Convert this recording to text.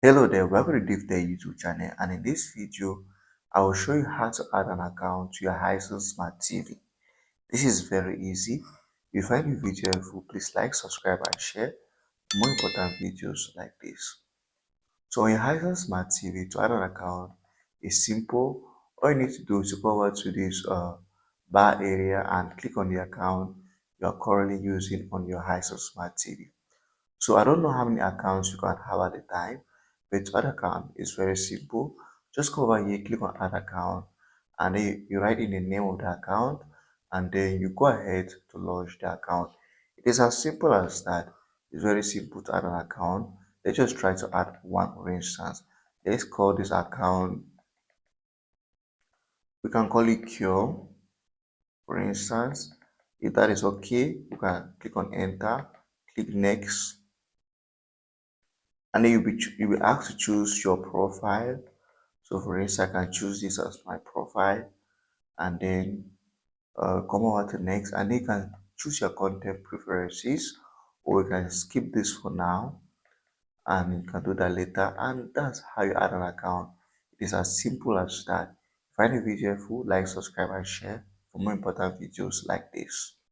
Hello there, welcome to DaveTech YouTube channel, and in this video I will show you how to add an account to your Hisense Smart TV. This is very easy. If you find the video helpful, please like, subscribe and share for more important videos like this. So on your Hisense Smart TV, to add an account is simple. All you need to do is to go over to this bar area and click on the account you are currently using on your Hisense Smart TV. So I don't know how many accounts you can have at a time, but to add account is very simple. Just go over here, click on add account, and then you write in the name of the account, and then you go ahead to launch the account. It is as simple as that. It's very simple to add an account. Let's just try to add one, for instance. Let's call this account, we can call it Cure, for instance. If that is okay, you can click on enter, click next, and then you'll be asked to choose your profile. So for instance, I can choose this as my profile, and then come over to next, and then you can choose your content preferences, or you can skip this for now and you can do that later. And that's how you add an account. It is as simple as that. Find the video helpful, like, subscribe and share for more important videos like this.